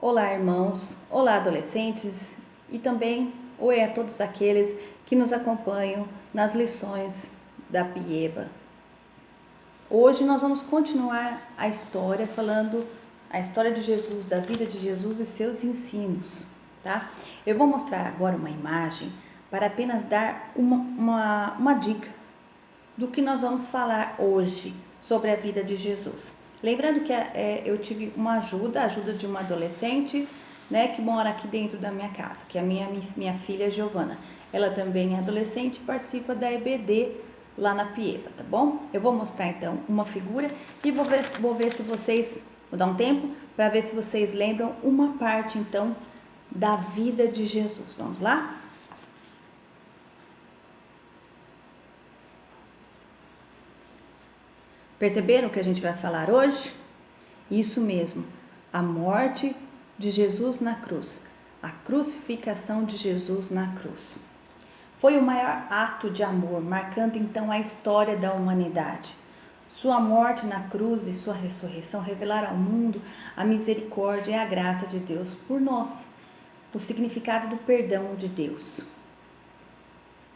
Olá, irmãos, olá, adolescentes e também oi a todos aqueles que nos acompanham nas lições da Pieba. Hoje nós vamos continuar a história falando a história de Jesus, da vida de Jesus e seus ensinos, tá? Eu vou mostrar agora uma imagem para apenas dar uma dica do que nós vamos falar hoje sobre a vida de Jesus. Lembrando que eu tive uma ajuda, a ajuda de uma adolescente, né, que mora aqui dentro da minha casa, que é a minha filha Giovana. Ela também é adolescente e participa da EBD lá na Pieba, tá bom? Eu vou mostrar então uma figura e vou ver se vocês, vou dar um tempo para ver se vocês lembram uma parte então da vida de Jesus. Vamos lá? Perceberam o que a gente vai falar hoje? Isso mesmo, a morte de Jesus na cruz, a crucificação de Jesus na cruz. Foi o maior ato de amor, marcando então a história da humanidade. Sua morte na cruz e sua ressurreição revelaram ao mundo a misericórdia e a graça de Deus por nós, o significado do perdão de Deus.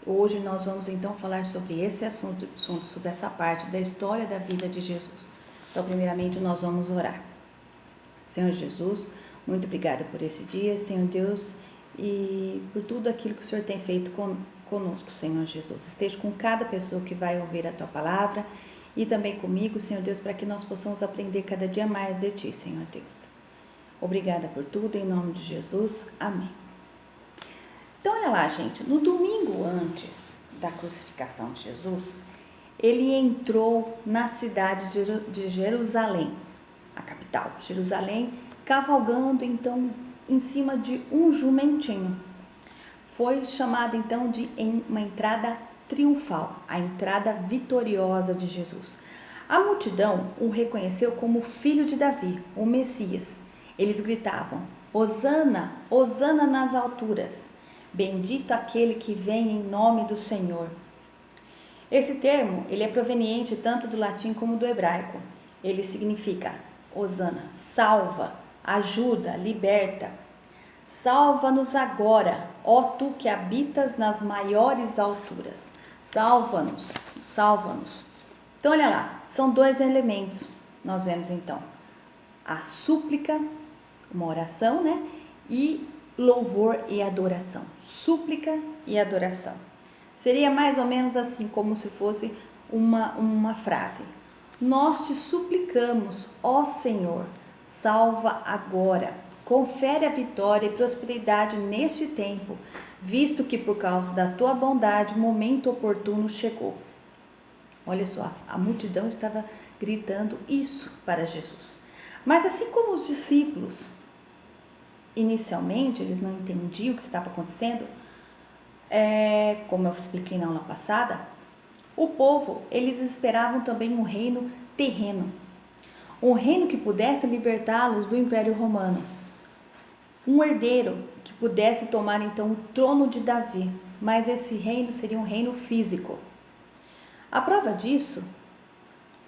Hoje nós vamos então falar sobre esse assunto, sobre essa parte da história da vida de Jesus. Então, primeiramente, nós vamos orar. Senhor Jesus, muito obrigada por esse dia, Senhor Deus, e por tudo aquilo que o Senhor tem feito conosco, Senhor Jesus. Esteja com cada pessoa que vai ouvir a Tua palavra e também comigo, Senhor Deus, para que nós possamos aprender cada dia mais de Ti, Senhor Deus. Obrigada por tudo, em nome de Jesus. Amém. Então, olha lá, gente, no domingo antes da crucificação de Jesus, ele entrou na cidade de Jerusalém, a capital, Jerusalém, cavalgando então em cima de um jumentinho. Foi chamada então de uma entrada triunfal, a entrada vitoriosa de Jesus. A multidão o reconheceu como filho de Davi, o Messias. Eles gritavam: Hosana, Hosana nas alturas. Bendito aquele que vem em nome do Senhor. Esse termo, ele é proveniente tanto do latim como do hebraico. Ele significa Hosana, salva, ajuda, liberta. Salva-nos agora, ó tu que habitas nas maiores alturas. Salva-nos, salva-nos. Então, olha lá, são dois elementos. Nós vemos então a súplica, uma oração, né? E louvor e adoração. Súplica e adoração. Seria mais ou menos assim, como se fosse uma frase. Nós te suplicamos, ó Senhor, salva agora. Confere a vitória e prosperidade neste tempo, visto que por causa da tua bondade o momento oportuno chegou. Olha só, a multidão estava gritando isso para Jesus. Mas assim como os discípulos, inicialmente eles não entendiam o que estava acontecendo, como eu expliquei na aula passada, o povo, eles esperavam também um reino terreno, um reino que pudesse libertá-los do Império Romano, um herdeiro que pudesse tomar então o trono de Davi, mas esse reino seria um reino físico. A prova disso,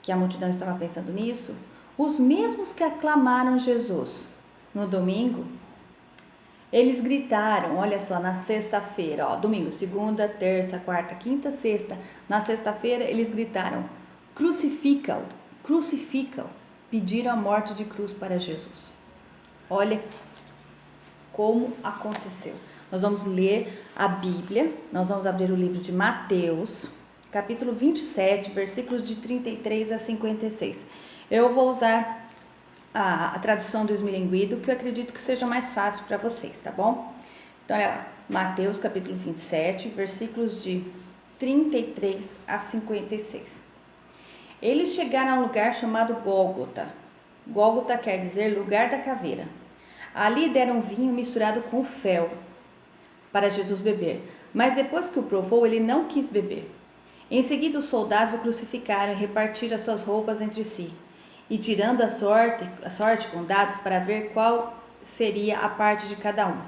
que a multidão estava pensando nisso, os mesmos que aclamaram Jesus no domingo, eles gritaram, olha só, na sexta-feira, domingo, segunda, terça, quarta, quinta, sexta. Na sexta-feira eles gritaram, crucifica-o, crucifica-o. Pediram a morte de cruz para Jesus. Olha como aconteceu. Nós vamos ler a Bíblia, nós vamos abrir o livro de Mateus, capítulo 27, versículos de 33 a 56. Eu vou usar a tradução do Esmilinguido, que eu acredito que seja mais fácil para vocês, tá bom? Então, olha lá, Mateus capítulo 27, versículos de 33 a 56. Eles chegaram a um lugar chamado Gólgota. Gólgota quer dizer lugar da caveira. Ali deram vinho misturado com fel para Jesus beber, mas depois que o provou, ele não quis beber. Em seguida, os soldados o crucificaram e repartiram as suas roupas entre si, e tirando a sorte com dados para ver qual seria a parte de cada um.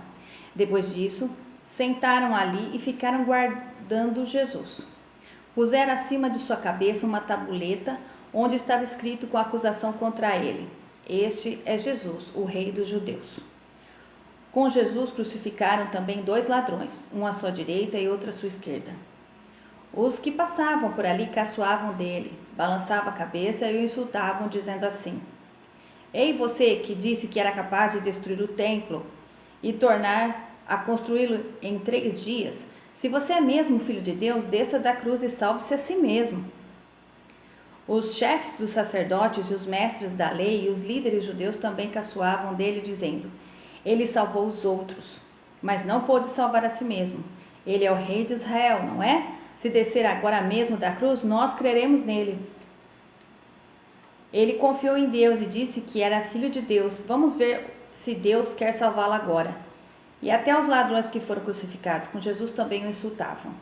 Depois disso, sentaram ali e ficaram guardando Jesus. Puseram acima de sua cabeça uma tabuleta onde estava escrito com a acusação contra ele: Este é Jesus, o Rei dos Judeus. Com Jesus crucificaram também 2 ladrões, um à sua direita e outro à sua esquerda. Os que passavam por ali caçoavam dele, balançavam a cabeça e o insultavam, dizendo assim: Ei, você que disse que era capaz de destruir o templo e tornar a construí-lo em 3 dias, se você é mesmo filho de Deus, desça da cruz e salve-se a si mesmo. Os chefes dos sacerdotes e os mestres da lei e os líderes judeus também caçoavam dele, dizendo: Ele salvou os outros, mas não pôde salvar a si mesmo. Ele é o rei de Israel, não é? Se descer agora mesmo da cruz, nós creremos nele. Ele confiou em Deus e disse que era filho de Deus. Vamos ver se Deus quer salvá-lo agora. E até os ladrões que foram crucificados com Jesus também o insultavam.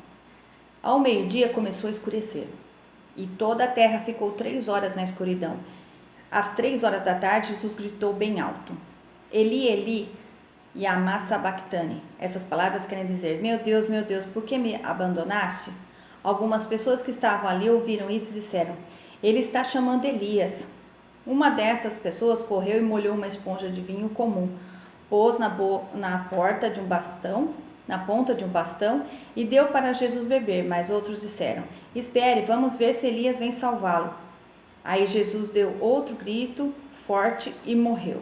Ao meio-dia começou a escurecer, e toda a terra ficou 3 horas na escuridão. Às 3 horas da tarde, Jesus gritou bem alto: Eli, Eli, lama sabachthani. Essas palavras querem dizer: meu Deus, por que me abandonaste? Algumas pessoas que estavam ali ouviram isso e disseram: ele está chamando Elias. Uma dessas pessoas correu e molhou uma esponja de vinho comum, pôs na ponta de um bastão e deu para Jesus beber, mas outros disseram: espere, vamos ver se Elias vem salvá-lo. Aí Jesus deu outro grito forte e morreu.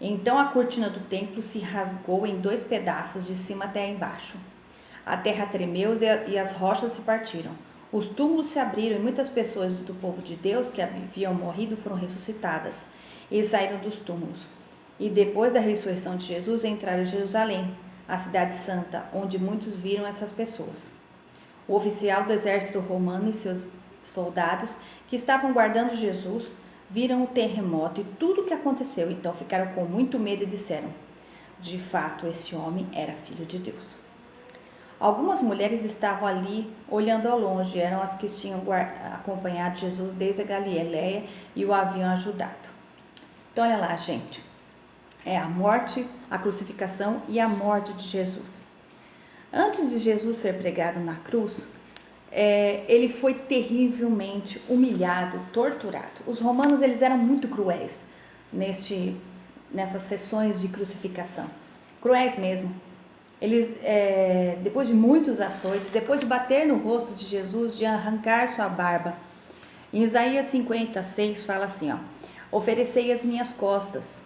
Então a cortina do templo se rasgou em 2 pedaços, de cima até embaixo. A terra tremeu e as rochas se partiram. Os túmulos se abriram e muitas pessoas do povo de Deus que haviam morrido foram ressuscitadas e saíram dos túmulos. E depois da ressurreição de Jesus entraram em Jerusalém, a cidade santa, onde muitos viram essas pessoas. O oficial do exército romano e seus soldados que estavam guardando Jesus viram o terremoto e tudo o que aconteceu, então ficaram com muito medo e disseram: de fato, esse homem era filho de Deus. Algumas mulheres estavam ali olhando ao longe, eram as que tinham acompanhado Jesus desde a Galileia e o haviam ajudado. Então olha lá, gente, é a morte, a crucificação e a morte de Jesus. Antes de Jesus ser pregado na cruz, ele foi terrivelmente humilhado, torturado. Os romanos eles eram muito cruéis nessas sessões de crucificação, cruéis mesmo. Eles, depois de muitos açoites, depois de bater no rosto de Jesus, de arrancar sua barba, em Isaías 56 fala assim, ó: oferecei as minhas costas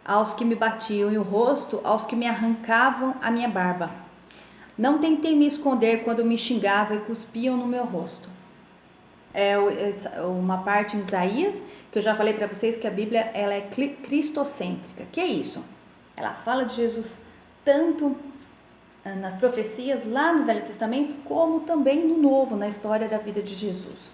aos que me batiam e o rosto aos que me arrancavam a minha barba. Não tentei me esconder quando me xingavam e cuspiam no meu rosto. É uma parte em Isaías, que eu já falei para vocês que a Bíblia ela é cristocêntrica. Que é isso? Ela fala de Jesus tanto nas profecias lá no Velho Testamento, como também no Novo, na história da vida de Jesus.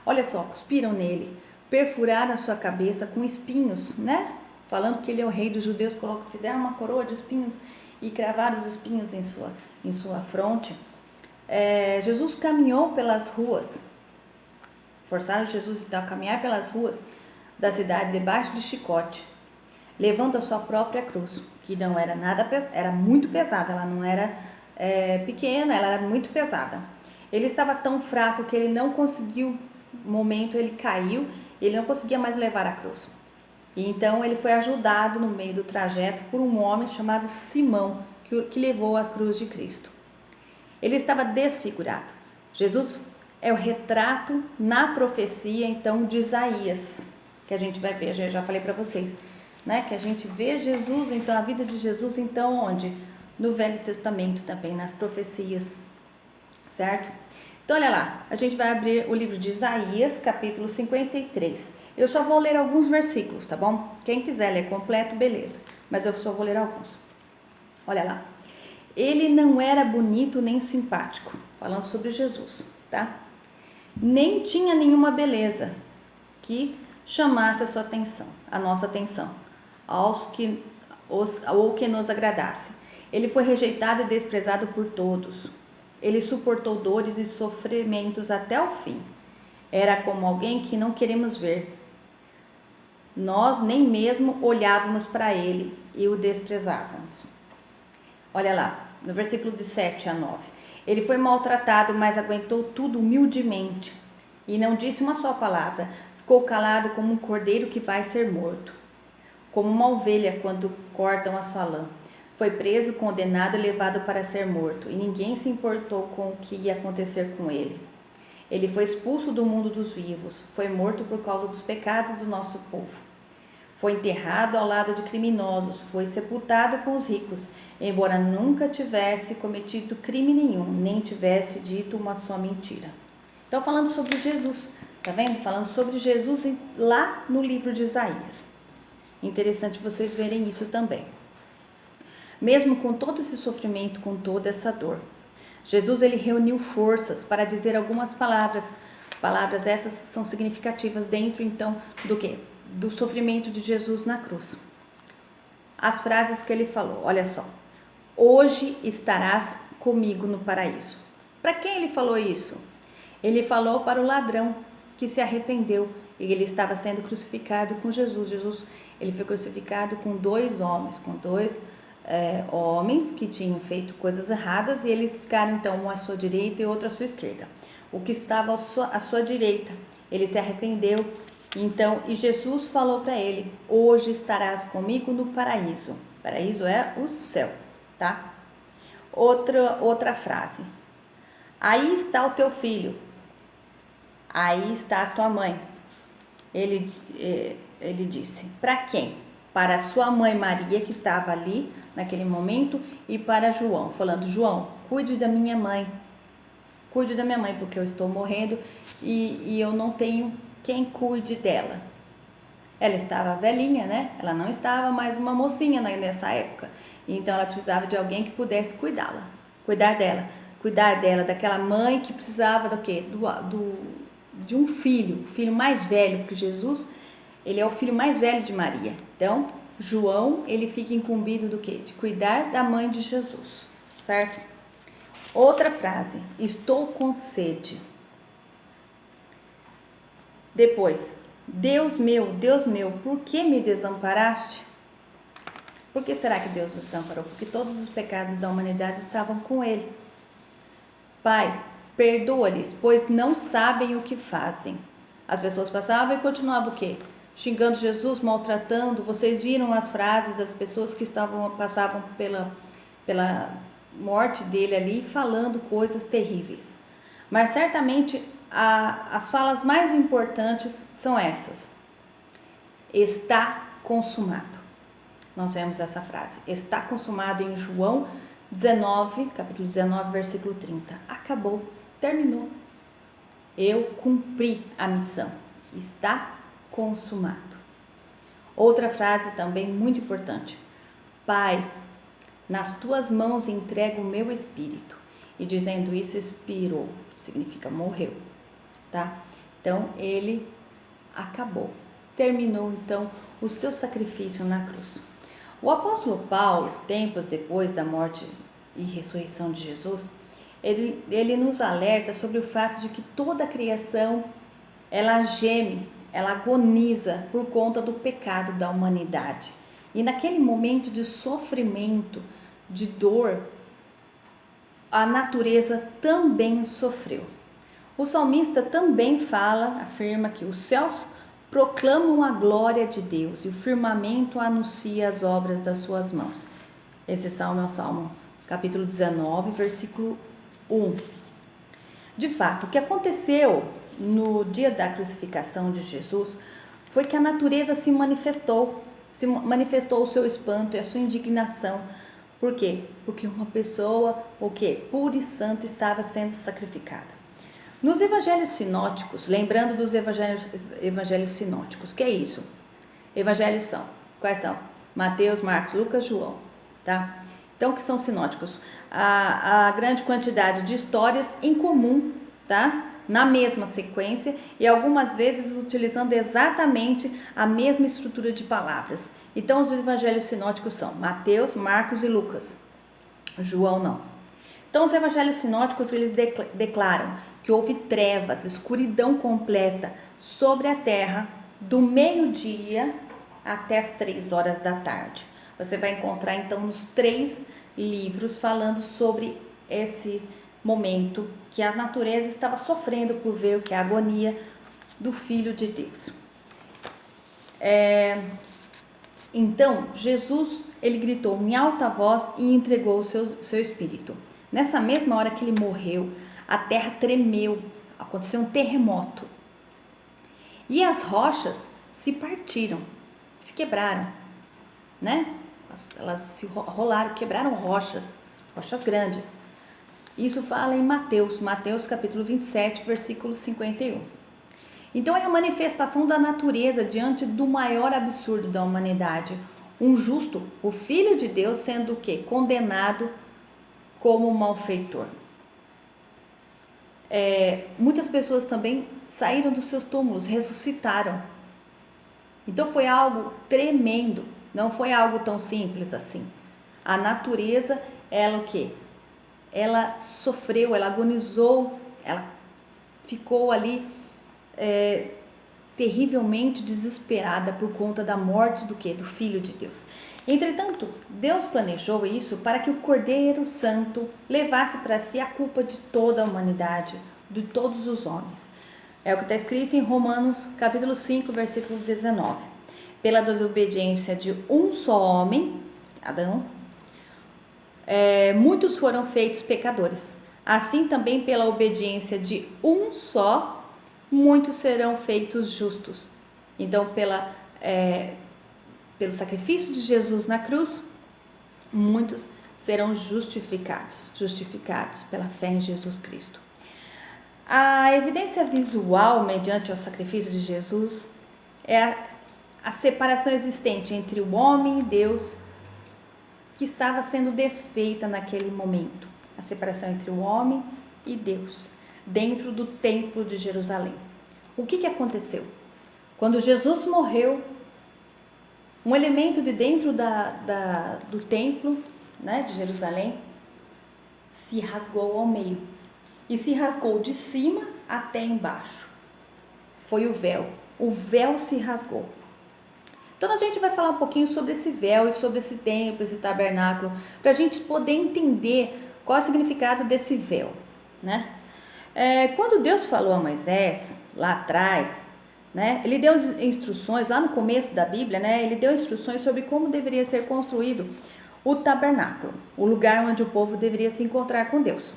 Olha só, cuspiram nele, perfuraram a sua cabeça com espinhos, né? Falando que ele é o rei dos judeus, fizeram uma coroa de espinhos e cravaram os espinhos em sua fronte. Jesus caminhou pelas ruas, forçaram Jesus então, a caminhar pelas ruas da cidade debaixo de chicote, levando a sua própria cruz, que não era nada, era muito pesada, ela não era pequena, ela era muito pesada. Ele estava tão fraco que ele não conseguiu, no momento ele caiu, ele não conseguia mais levar a cruz. E então ele foi ajudado no meio do trajeto por um homem chamado Simão, que levou a cruz de Cristo. Ele estava desfigurado. Jesus é o retrato na profecia então de Isaías, que a gente vai ver, eu já falei para vocês, né, que a gente vê Jesus, então a vida de Jesus então onde? No Velho Testamento também, nas profecias, certo? Então olha lá, a gente vai abrir o livro de Isaías, capítulo 53. Eu só vou ler alguns versículos, tá bom? Quem quiser ler completo, beleza, mas eu só vou ler alguns. Olha lá. Ele não era bonito nem simpático, falando sobre Jesus, tá? Nem tinha nenhuma beleza que chamasse a sua atenção, a nossa atenção, ou que nos agradasse. Ele foi rejeitado e desprezado por todos. Ele suportou dores e sofrimentos até o fim. Era como alguém que não queremos ver. Nós nem mesmo olhávamos para ele e o desprezávamos. Olha lá, no versículo de 7 a 9. Ele foi maltratado, mas aguentou tudo humildemente e não disse uma só palavra. Ficou calado como um cordeiro que vai ser morto, como uma ovelha quando cortam a sua lã. Foi preso, condenado e levado para ser morto, e ninguém se importou com o que ia acontecer com ele. Ele foi expulso do mundo dos vivos, foi morto por causa dos pecados do nosso povo. Foi enterrado ao lado de criminosos, foi sepultado com os ricos, embora nunca tivesse cometido crime nenhum, nem tivesse dito uma só mentira. Então, falando sobre Jesus, tá vendo? Falando sobre Jesus lá no livro de Isaías. Interessante vocês verem isso também. Mesmo com todo esse sofrimento, com toda essa dor, Jesus ele reuniu forças para dizer algumas palavras. Palavras essas são significativas dentro então do quê? Do sofrimento de Jesus na cruz. As frases que ele falou, olha só. Hoje estarás comigo no paraíso. Para quem ele falou isso? Ele falou para o ladrão que se arrependeu e ele estava sendo crucificado com Jesus. Jesus ele foi crucificado com dois homens, homens que tinham feito coisas erradas e eles ficaram então um à sua direita e outro à sua esquerda. O que estava à sua direita, ele se arrependeu, então, e Jesus falou para ele, hoje estarás comigo no paraíso. Paraíso é o céu, tá? Outra frase, aí está o teu filho, aí está a tua mãe. Ele disse, para quem? Para a sua mãe Maria, que estava ali naquele momento, e para João, falando, João, cuide da minha mãe, porque eu estou morrendo e eu não tenho quem cuide dela. Ela estava velhinha, né? Ela não estava mais uma mocinha nessa época, então ela precisava de alguém que pudesse cuidar dela, daquela mãe que precisava do quê? De um filho, o filho mais velho, porque Jesus, ele é o filho mais velho de Maria. Então, João, ele fica incumbido do quê? De cuidar da mãe de Jesus, certo? Outra frase, estou com sede. Depois, Deus meu, por que me desamparaste? Por que será que Deus o desamparou? Porque todos os pecados da humanidade estavam com ele. Pai, perdoa-lhes, pois não sabem o que fazem. As pessoas passavam e continuavam o quê? Xingando Jesus, maltratando. Vocês viram as frases das pessoas que passavam pela morte dele ali, falando coisas terríveis. Mas certamente as falas mais importantes são essas. Está consumado. Nós vemos essa frase. Está consumado em João 19, capítulo 19, versículo 30. Acabou, terminou. Eu cumpri a missão. Está consumado. Outra frase também muito importante. Pai, nas tuas mãos entrego o meu espírito. E dizendo isso, expirou. Significa morreu. Tá? Então, ele acabou. Terminou, então, o seu sacrifício na cruz. O apóstolo Paulo, tempos depois da morte e ressurreição de Jesus, ele nos alerta sobre o fato de que toda a criação, ela geme, ela agoniza por conta do pecado da humanidade. E naquele momento de sofrimento, de dor, a natureza também sofreu. O salmista também afirma que os céus proclamam a glória de Deus e o firmamento anuncia as obras das suas mãos. Esse salmo é o Salmo capítulo 19, versículo 1. De fato, o que aconteceu no dia da crucificação de Jesus foi que a natureza se manifestou o seu espanto e a sua indignação. Por quê? Porque uma pessoa, pura e santa, estava sendo sacrificada. Nos evangelhos sinóticos, lembrando dos evangelhos sinóticos, que é isso? Evangelhos quais são? Mateus, Marcos, Lucas, João, tá? Então, que são sinóticos? A grande quantidade de histórias em comum, tá? Na mesma sequência e algumas vezes utilizando exatamente a mesma estrutura de palavras. Então, os evangelhos sinóticos são Mateus, Marcos e Lucas. João não. Então, os evangelhos sinóticos, eles declaram que houve trevas, escuridão completa sobre a terra do meio-dia até as 3 horas da tarde. Você vai encontrar, então, nos 3 livros falando sobre esse momento que a natureza estava sofrendo por ver o que é a agonia do Filho de Deus. Então, Jesus, ele gritou em alta voz e entregou o seu espírito. Nessa mesma hora que ele morreu, a terra tremeu, aconteceu um terremoto. E as rochas se partiram, se quebraram, né? Elas se rolaram, quebraram rochas grandes. Isso fala em Mateus capítulo 27, versículo 51. Então é a manifestação da natureza diante do maior absurdo da humanidade. Um justo, o Filho de Deus, sendo o quê? Condenado como malfeitor. Muitas pessoas também saíram dos seus túmulos, ressuscitaram. Então foi algo tremendo, não foi algo tão simples assim. A natureza, ela o quê? Ela sofreu, ela agonizou, ela ficou ali terrivelmente desesperada por conta da morte do quê? Do Filho de Deus. Entretanto, Deus planejou isso para que o Cordeiro Santo levasse para si a culpa de toda a humanidade, de todos os homens. É o que está escrito em Romanos capítulo 5, versículo 19. Pela desobediência de um só homem, Adão, muitos foram feitos pecadores. Assim também pela obediência de um só, muitos serão feitos justos. Então, pelo sacrifício de Jesus na cruz, muitos serão justificados pela fé em Jesus Cristo. A evidência visual mediante o sacrifício de Jesus é a separação existente entre o homem e Deus, que estava sendo desfeita naquele momento. A separação entre o homem e Deus, dentro do templo de Jerusalém. O que aconteceu? Quando Jesus morreu, um elemento de dentro do templo, né, de Jerusalém, se rasgou ao meio. E se rasgou de cima até embaixo. Foi o véu. O véu se rasgou. Então a gente vai falar um pouquinho sobre esse véu e sobre esse templo, esse tabernáculo, para a gente poder entender qual é o significado desse véu, né? Quando Deus falou a Moisés, lá atrás, né, ele deu instruções, lá no começo da Bíblia, né, ele deu instruções sobre como deveria ser construído o tabernáculo, o lugar onde o povo deveria se encontrar com Deus.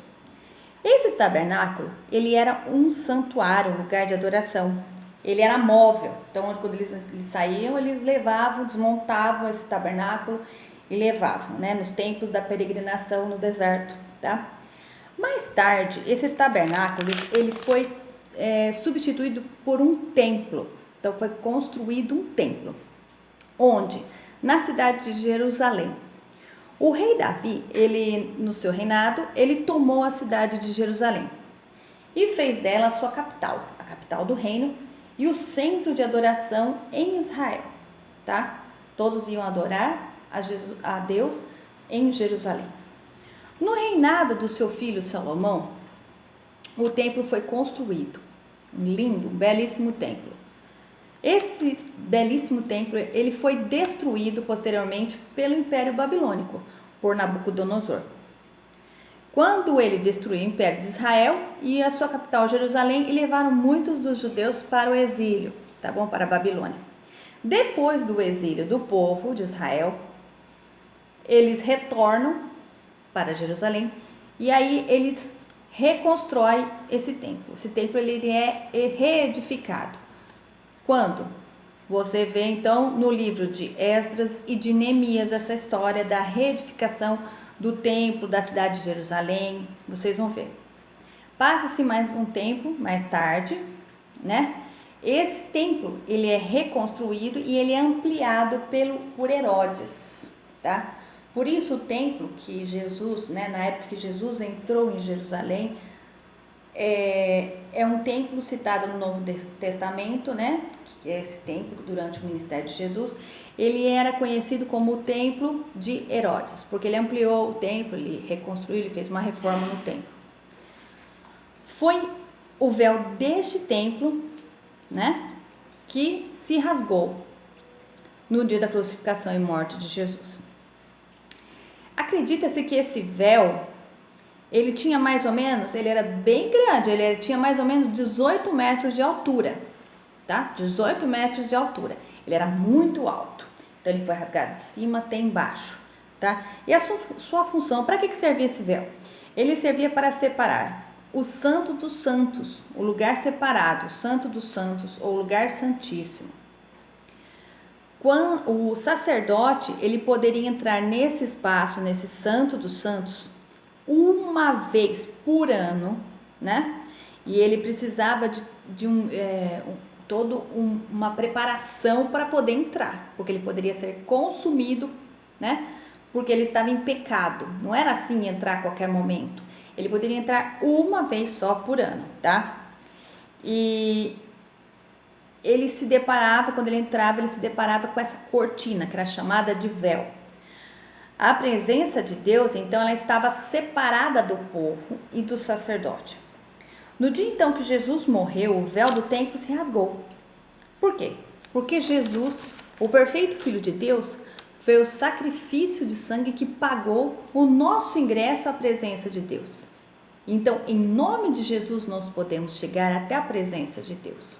Esse tabernáculo, ele era um santuário, um lugar de adoração. Ele era móvel, então quando eles saíam, eles levavam, desmontavam esse tabernáculo e levavam, né, nos tempos da peregrinação no deserto, tá? Mais tarde, esse tabernáculo, ele foi substituído por um templo. Então foi construído um templo, onde? Na cidade de Jerusalém. O rei Davi, ele no seu reinado, ele tomou a cidade de Jerusalém e fez dela a sua capital, a capital do reino e o centro de adoração em Israel, tá? Todos iam adorar a Deus em Jerusalém. No reinado do seu filho Salomão, o templo foi construído, um lindo, belíssimo templo. Esse belíssimo templo, ele foi destruído posteriormente pelo Império Babilônico, por Nabucodonosor. Quando ele destruiu o Império de Israel e a sua capital Jerusalém, e levaram muitos dos judeus para o exílio, tá bom? Para a Babilônia. Depois do exílio do povo de Israel, eles retornam para Jerusalém e aí eles reconstroem esse templo. Esse templo ele é reedificado. Quando? Você vê então no livro de Esdras e de Neemias essa história da reedificação do templo da cidade de Jerusalém, vocês vão ver. Passa-se mais um tempo, mais tarde, né? Esse templo, ele é reconstruído e ele é ampliado por Herodes, tá? Por isso o templo que Jesus, né, na época que Jesus entrou em Jerusalém, é um templo citado no Novo Testamento, né? Que é esse templo durante o ministério de Jesus. Ele era conhecido como o templo de Herodes, porque ele ampliou o templo, ele reconstruiu, ele fez uma reforma no templo. Foi o véu deste templo, né, que se rasgou no dia da crucificação e morte de Jesus. Acredita-se que esse véu, ele tinha mais ou menos, ele era bem grande, ele tinha mais ou menos 18 metros de altura, tá? 18 metros de altura. Ele era muito alto. Então ele foi rasgado de cima até embaixo, tá? E a sua função, para que servia esse véu? Ele servia para separar o santo dos santos, o lugar separado, o santo dos santos ou lugar santíssimo. Quando o sacerdote, ele poderia entrar nesse espaço, nesse santo dos santos, uma vez por ano, né? E ele precisava de uma preparação para poder entrar, porque ele poderia ser consumido, né? Porque ele estava em pecado. Não era assim entrar a qualquer momento. Ele poderia entrar uma vez só por ano, tá? E quando ele entrava, ele se deparava com essa cortina, que era chamada de véu. A presença de Deus, então, ela estava separada do povo e do sacerdote. No dia, então, que Jesus morreu, o véu do templo se rasgou. Por quê? Porque Jesus, o perfeito Filho de Deus, foi o sacrifício de sangue que pagou o nosso ingresso à presença de Deus. Então, em nome de Jesus, nós podemos chegar até a presença de Deus.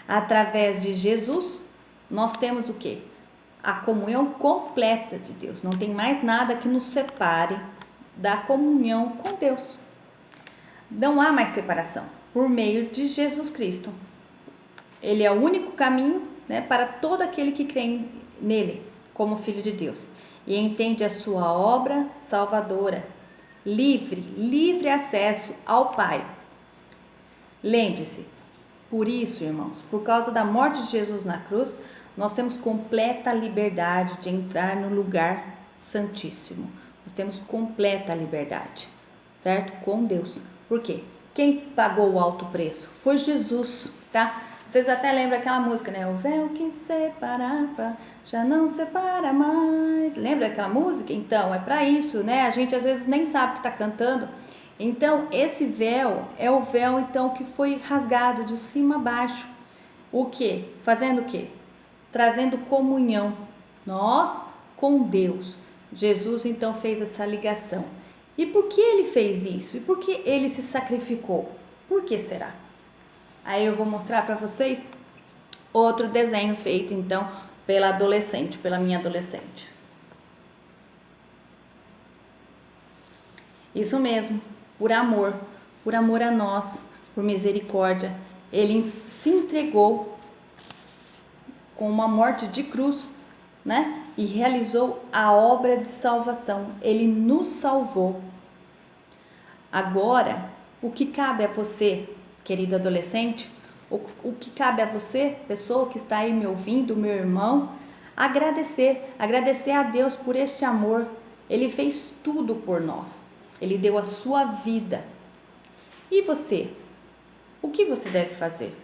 Através de Jesus, nós temos o quê? A comunhão completa de Deus. Não tem mais nada que nos separe da comunhão com Deus. Não há mais separação por meio de Jesus Cristo. Ele é o único caminho, né, para todo aquele que crê nele como Filho de Deus e entende a sua obra salvadora, livre acesso ao Pai. Lembre-se, por isso, irmãos, por causa da morte de Jesus na cruz, nós temos completa liberdade de entrar no lugar santíssimo. Nós temos completa liberdade, certo? Com Deus. Por quê? Quem pagou o alto preço? Foi Jesus, tá? Vocês até lembram aquela música, né? O véu que separava já não separa mais. Lembra daquela música? Então, é para isso, né? A gente às vezes nem sabe o que está cantando. Então, esse véu é o véu, então, que foi rasgado de cima a baixo. O quê? Fazendo o quê? Trazendo comunhão, nós com Deus. Jesus, então, fez essa ligação. E por que ele fez isso? E por que ele se sacrificou? Por que será? Aí eu vou mostrar para vocês outro desenho feito, então, pela minha adolescente. Isso mesmo, por amor a nós, por misericórdia, ele se entregou com uma morte de cruz, né? E realizou a obra de salvação. Ele nos salvou. Agora, o que cabe a você, querido adolescente, o que cabe a você, pessoa que está aí me ouvindo, meu irmão, agradecer a Deus por este amor. Ele fez tudo por nós. Ele deu a sua vida. E você? O que você deve fazer?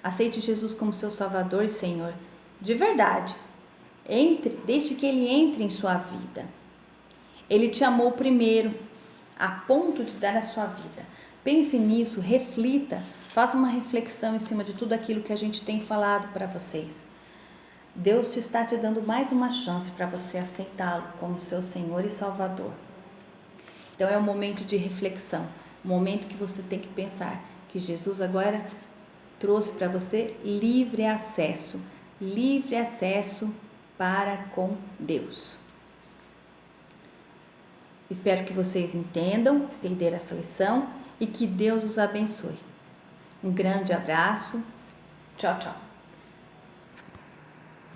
Aceite Jesus como seu Salvador e Senhor, de verdade. Deixe que Ele entre em sua vida. Ele te amou primeiro, a ponto de dar a sua vida. Pense nisso, reflita, faça uma reflexão em cima de tudo aquilo que a gente tem falado para vocês. Deus está te dando mais uma chance para você aceitá-lo como seu Senhor e Salvador. Então é um momento de reflexão, um momento que você tem que pensar que Jesus agora trouxe para você livre acesso para com Deus. Espero que vocês entendam, entenderam essa lição e que Deus os abençoe. Um grande abraço. Tchau, tchau.